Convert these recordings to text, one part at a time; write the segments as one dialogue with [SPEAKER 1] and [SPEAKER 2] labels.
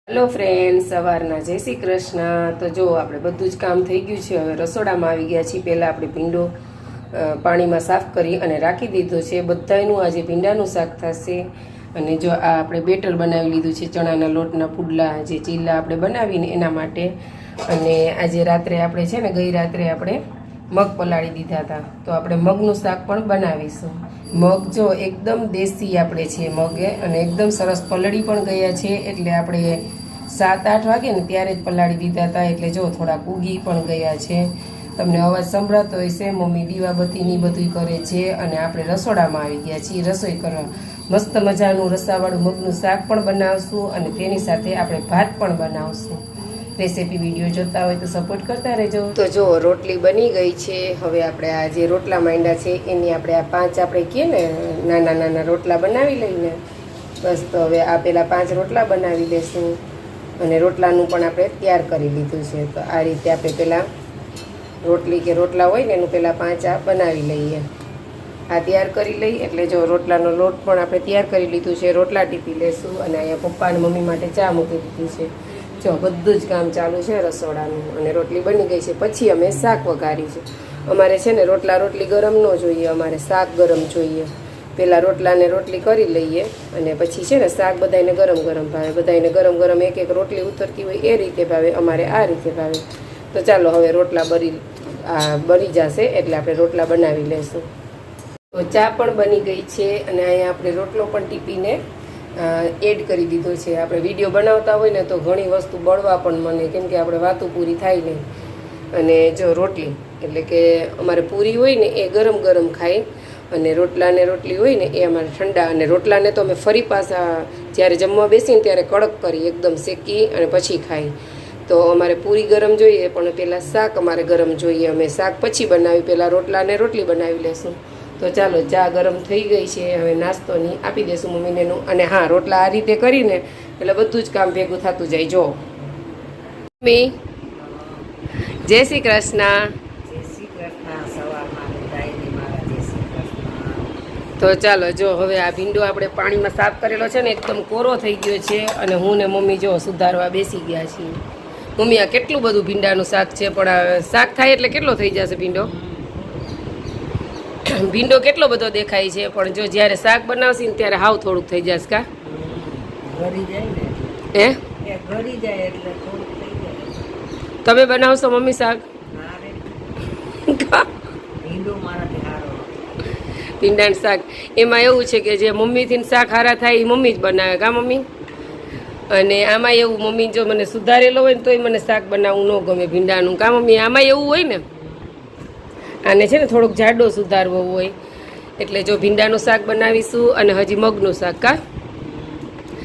[SPEAKER 1] Hello friend, સવારના જય શ્રી કૃષ્ણ। તો જો આપણે બધું જ કામ થઈ ગયું છે। હવે રસોડામાં આવી ગયા છીએ। પહેલાં આપણે ભીંડો પાણીમાં સાફ કરી અને રાખી દીધો છે। બધાયનું આજે ભીંડાનું શાક થશે। અને જો આ આપણે બેટર બનાવી લીધું છે ચણાના લોટના પુડલા, જે ચીલા આપણે બનાવીને એના માટે। અને આજે રાત્રે આપણે છે ને ગઈ રાત્રે આપણે મગ પલાળી દીધા હતા, તો આપણે મગનું શાક પણ બનાવીશું। મગ જો એકદમ દેશી આપણે છે મગે, અને એકદમ સરસ પલળી પણ ગયા છે। એટલે આપણે 7-8 વાગે ને ત્યારે જ પલાળી દીધા હતા, એટલે જો થોડાક ઉગી પણ ગયા છે। તમને અવાજ સંભળાતો હશે। મમ્મી દીવાબત્તીની બધું કરે છે અને આપણે રસોડામાં આવી ગયા છીએ રસોઈ કરવા। મસ્ત મજાનું રસાવાળું મગનું શાક પણ બનાવશું અને તેની સાથે આપણે ભાત પણ બનાવશું। રેસીપી વિડીયો જોતા હોય તો સપોર્ટ કરતા રહેજો। તો જો રોટલી બની ગઈ છે। હવે આપણે આ જે રોટલા માંડ્યા છે એની આપણે આ 5 આપણે કહીએ ને નાના નાના રોટલા બનાવી લઈને, બસ તો હવે આ પહેલાં 5 રોટલા બનાવી લઈશું। અને રોટલાનું પણ આપણે તૈયાર કરી લીધું છે। તો આ રીતે આપણે પહેલાં રોટલી કે રોટલા હોય ને એનું પહેલાં 5 આ બનાવી લઈએ। આ તૈયાર કરી લઈએ એટલે જો રોટલાનો લોટ પણ આપણે તૈયાર કરી લીધું છે। રોટલા ટીપી લેશું અને અહીંયા પપ્પા અને મમ્મી માટે ચા મૂકી દીધી છે। જો બધું જ કામ ચાલુ છે રસોડાનું, અને રોટલી બની ગઈ છે। પછી અમે શાક વઘારી છે। અમારે છે ને રોટલી ગરમ ન જોઈએ, અમારે શાક ગરમ જોઈએ। પહેલાં રોટલાને રોટલી કરી લઈએ અને પછી છે ને શાક બધાને ગરમ ગરમ ભાવે। બધાને ગરમ ગરમ એક એક રોટલી ઉતરતી હોય એ રીતે ભાવે, અમારે આ રીતે ભાવે। તો ચાલો હવે રોટલા બની જશે એટલે આપણે રોટલા બનાવી લઈશું। તો ચા પણ બની ગઈ છે અને અહીંયા આપણે રોટલો પણ ટીપીને એડ કરી દીધો છે। આપણે વિડીયો બનાવતા હોય ને તો ઘણી વસ્તુ બળવા પણ મને, કેમ કે આપણે વાતું પૂરી થાય નહીં। અને જો રોટલી એટલે કે અમારે પૂરી હોય ને એ ગરમ ગરમ ખાય, અને રોટલાને રોટલી હોય ને એ અમારે ઠંડા। અને રોટલાને તો અમે ફરી પાછા જ્યારે જમવા બેસીને ત્યારે કડક કરી એકદમ શેકી અને પછી ખાઈ। તો અમારે પૂરી ગરમ જોઈએ, પણ પહેલાં શાક અમારે ગરમ જોઈએ। અમે શાક પછી બનાવી, પહેલાં રોટલાને રોટલી બનાવી લેશું। તો ચાલો ચા ગરમ થઈ ગઈ છે, હવે નાસ્તોની આપી દઈશું મમ્મીનેનું। અને હા, રોટલા આ રીતે કરીને એટલે બધું જ કામ ભેગું થતું જાય। જો મમ્મી જય શ્રી કૃષ્ણ। તો ચાલો જો હવે આ ભીંડો આપણે પાણીમાં સાફ કરેલો છે ને એકદમ કોરો થઈ ગયો છે, અને હું ને મમ્મી જો સુધારવા બેસી ગયા છીએ। મમ્મી આ કેટલું બધું ભીંડાનું શાક છે, પણ શાક થાય એટલે કેટલો થઈ જશે ભીંડો? ભીંડો કેટલો બધો દેખાય છે, પણ જો જ્યારે શાક બનાવશે ને ત્યારે હાવ થોડુંક થઈ જશે। કા
[SPEAKER 2] ઘરી જાય ને
[SPEAKER 1] હે
[SPEAKER 2] ઘરી જાય એટલે થોડુંક થઈ જાય।
[SPEAKER 1] તમે બનાવશો મમ્મી શાક? ભીંડાનું શાક એમાં એવું છે કે જે મમ્મીથી શાક હારા થાય એ મમ્મી જ બનાવે। કા મમ્મી? અને આમાં એવું મમ્મી જો મને સુધારેલો હોય ને તોય મને શાક બનાવવું ન ગમે ભીંડાનું। કા મમ્મી? આમાં એવું હોય ને, આને છે ને થોડોક જાડો સુધારવો હોય, એટલે જો ભીંડાનું શાક બનાવીશું અને હજી મગનું શાક। કા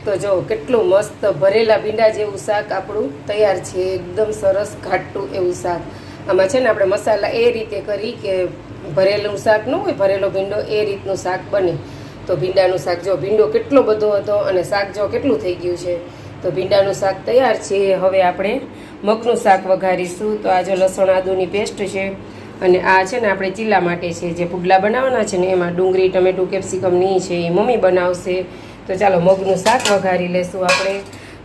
[SPEAKER 1] તો જો કેટલું મસ્ત ભરેલા ભીંડા જેવું શાક આપણું તૈયાર છે, એકદમ સરસ ઘાટું એવું શાક। આમાં છે ને આપણે મસાલા એ રીતે કરી કે ભરેલું શાક ન હોય, ભરેલો ભીંડો એ રીતનું શાક બને। તો ભીંડાનું શાક જો ભીંડો કેટલો બધો હતો અને શાક જો કેટલું થઈ ગયું છે। તો ભીંડાનું શાક તૈયાર છે। હવે આપણે મગનું શાક વઘારીશું। તો આ જો લસણ આદુની પેસ્ટ છે, અને આ છે ને આપણે ચીલા માટે છે, જે પુડલા બનાવવાના છે ને એમાં ડુંગળી ટમેટું કેપ્સિકમની છે એ મમ્મી બનાવશે। તો ચાલો મગનું શાક વઘારી લેશું આપણે।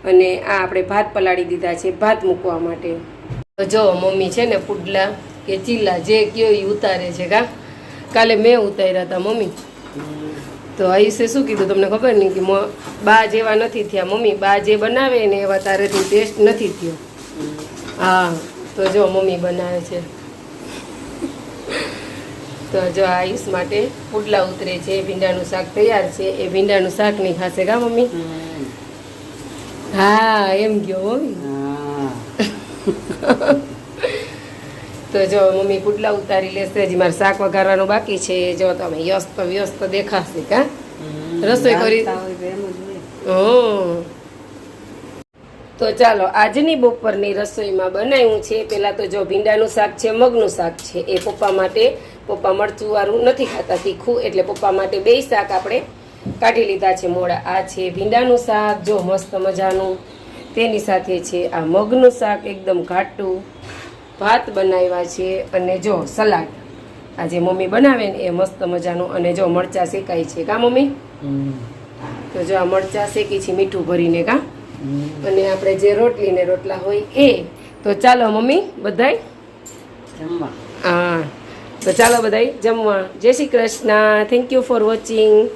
[SPEAKER 1] અને આ આપણે ભાત પલાળી દીધા છે ભાત મૂકવા માટે। તો જો મમ્મી છે ને પુડલા કે ચીલા જે કયો એ ઉતારે છે। કા કાલે મેં ઉતાર્યા હતા મમ્મી। તો આયુષે શું કીધું તમને ખબર નહીં કે બા જેવા નથી થયા મમ્મી, બા જે બનાવે ને એવા તારેથી ટેસ્ટ નથી થયો। હા, તો જો મમ્મી બનાવે છે। તો જો આયુષ માટે પુડલા ઉતરે છે, ભીંડાનું શાક તૈયાર છે, એ ભીંડાનું શાક નહીં ખાશે। કા મમ્મી? હા એમ ગયો મમ્મી। તો જો મમ્મી પુડલા ઉતારી લેશે, હજી મારે શાક વઘારવાનું બાકી છે। જો તમે વ્યસ્ત દેખાશે। કા રસોઈ કરી? તો ચાલો આજની બપોરની રસોઈમાં બનાવ્યું છે, પહેલાં તો જો ભીંડાનું શાક છે, મગનું શાક છે, એ પપ્પા માટે, પપ્પા મરચુંવાળું નથી ખાતા તીખું, એટલે પપ્પા માટે 2 શાક આપણે કાઢી લીધા છે મોડા। આ છે ભીંડાનું શાક જો મસ્ત મજાનું, તેની સાથે છે આ મગનું શાક એકદમ ઘાટું, ભાત બનાવ્યા છે, અને જો સલાડ આ જે મમ્મી બનાવે ને એ મસ્ત મજાનું, અને જો મરચાં શેકાય છે। કા મમ્મી? તો જો આ મરચાં શેકી છે મીઠું ભરીને। કા અને આપણે જે રોટલી ને રોટલા હોય એ. તો ચાલો મમ્મી બધાય
[SPEAKER 2] જમવા.
[SPEAKER 1] હા, તો ચાલો બધાય જમવા. જય Shri Krishna. Thank you for watching.